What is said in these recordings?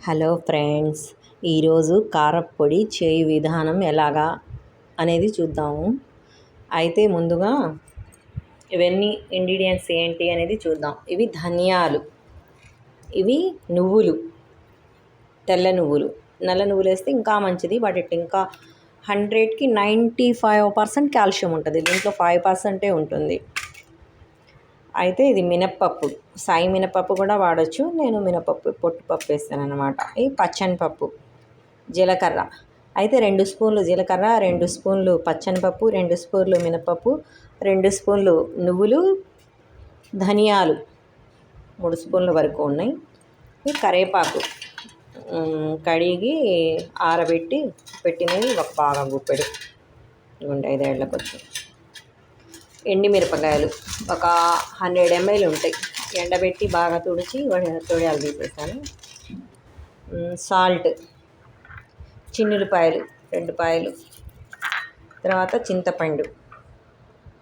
Hello friends, ఈరోజు కారప్పొడి చేయు విధానం ఎలాగా అనేది చూద్దాము. అయితే ముందుగా ఇవన్నీ ఇంగ్రీడియంట్స్ ఏంటి అనేది చూద్దాం. ఇవి ధనియాలు, ఇవి నువ్వులు, తెల్ల నువ్వులు. నల్ల నువ్వులు వేస్తే ఇంకా మంచిది. వాటి ఇంకా 100కి 95% కాల్షియం ఉంటుంది. దీంట్లో 5% ఉంటుంది. అయితే ఇది మినప్పప్పు, సాయి మినప్పప్పు కూడా వాడచ్చు. నేను మినపప్పు పొట్టుపప్పు వేస్తాను అనమాట. ఈ పచ్చనిపప్పు, జీలకర్ర. అయితే 2 స్పూన్లు జీలకర్ర, 2 స్పూన్లు పచ్చనిపప్పు, 2 స్పూన్లు మినపప్పు, 2 స్పూన్లు నువ్వులు, ధనియాలు 3 స్పూన్ల వరకు ఉన్నాయి. ఈ కరివేపాకు కడిగి ఆరబెట్టి పెట్టినవి ఒక బాగా గుప్పెడు, ఇవ్వండి 5 ఏళ్ళకి వచ్చి. ఎండిమిరపకాయలు ఒక 100 ml ఉంటాయి. ఎండబెట్టి బాగా తుడిచి తొడియాలు తీసేసాను. సాల్ట్, చిన్నులపాయలు 2 పాయలు, తర్వాత చింతపండు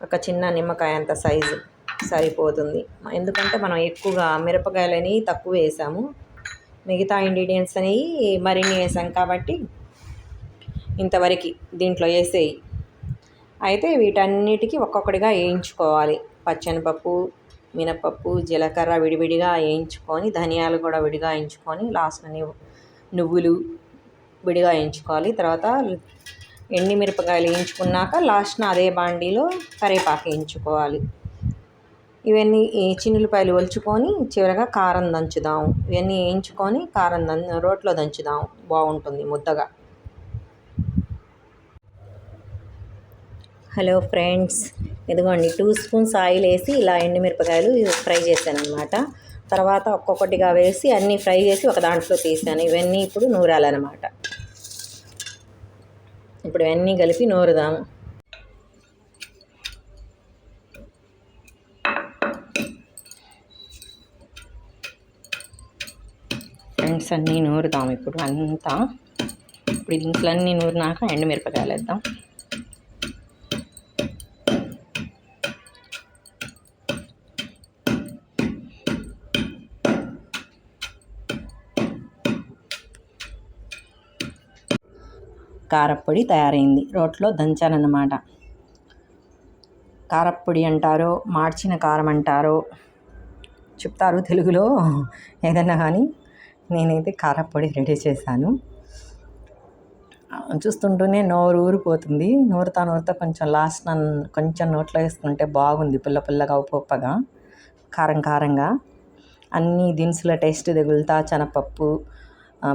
ఒక చిన్న నిమ్మకాయ అంత సైజు సరిపోతుంది. ఎందుకంటే మనం ఎక్కువగా మిరపకాయలని తక్కువ వేసాము, మిగతా ఇంగ్రీడియంట్స్ అనేవి మరిన్ని వేసాం కాబట్టి ఇంతవరకు దీంట్లో వేసేయి. అయితే వీటన్నిటికీ ఒక్కొక్కటిగా వేయించుకోవాలి. పచ్చనిపప్పు, మినపప్పు, జీలకర్ర విడివిడిగా వేయించుకొని, ధనియాలు కూడా విడిగా వేయించుకొని, లాస్ట్ని నువ్వులు విడిగా వేయించుకోవాలి. తర్వాత ఎండిమిరపకాయలు వేయించుకున్నాక లాస్ట్న అదే బాండీలో కరివేపాకు వేయించుకోవాలి. ఇవన్నీ చిన్నులపాయలు ఒలుచుకొని చివరగా కారం దంచుదాం. ఇవన్నీ వేయించుకొని కారం రోట్లో దంచుదాం, బాగుంటుంది ముద్దగా. హలో ఫ్రెండ్స్, ఇదిగోండి 2 స్పూన్స్ ఆయిల్ వేసి ఇలా ఎండుమిరపకాయలు ఫ్రై చేశాను అనమాట. తర్వాత ఒక్కొక్కటిగా వేసి అన్నీ ఫ్రై చేసి ఒక దాంట్లో తీసాను. ఇవన్నీ ఇప్పుడు నూరాలన్నమాట. ఇప్పుడు ఇవన్నీ కలిపి నూరుదాము. ఫ్రెండ్స్, అన్నీ నూరుదాం ఇప్పుడు అంతా. ఇప్పుడు దీంట్లో అన్నీ నూరినాక ఎండుమిరపకాయలు వేద్దాం. కారప్పొడి తయారైంది. రోట్లో దంచానన్నమాట. కారప్పొడి అంటారో మార్చిన కారం అంటారో చెప్తారు తెలుగులో, ఏదన్నా కానీ నేనైతే కారప్పొడి రెడీ చేశాను. చూస్తుంటూనే నోరు ఊరిపోతుంది. నూరుతా కొంచెం లాస్ట్ కొంచెం నోట్లో వేసుకుంటే బాగుంది. పుల్ల పుల్లగా ఉప్పగా కారం కారంగా అన్ని దినుసుల టేస్ట్ తగులుతా. శనగపప్పు,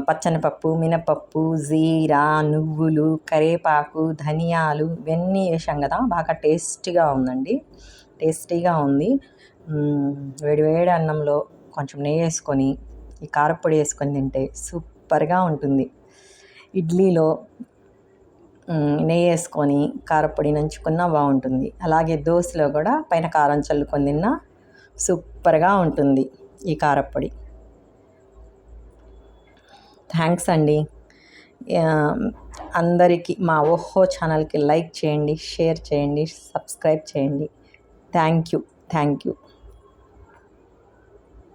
పచ్చనిపప్పు, మినపప్పు, జీరా, నువ్వులు, కరివేపాకు, ధనియాలు ఇవన్నీ వేసాం కదా, బాగా టేస్టీగా ఉందండి. టేస్టీగా ఉంది. వేడి అన్నంలో కొంచెం నెయ్యి వేసుకొని ఈ కారప్పొడి వేసుకొని తింటే సూపర్గా ఉంటుంది. ఇడ్లీలో నెయ్యి వేసుకొని కారప్పొడి నంచుకున్నా బాగుంటుంది. అలాగే దోశలో కూడా పైన కారం చల్లుకొని తిన్నా సూపర్గా ఉంటుంది ఈ కారప్పొడి. థ్యాంక్స్ అండి. అందరికీ మా ఓహో ఛానల్కి లైక్ చేయండి, షేర్ చేయండి, సబ్స్క్రైబ్ చేయండి. Thank you.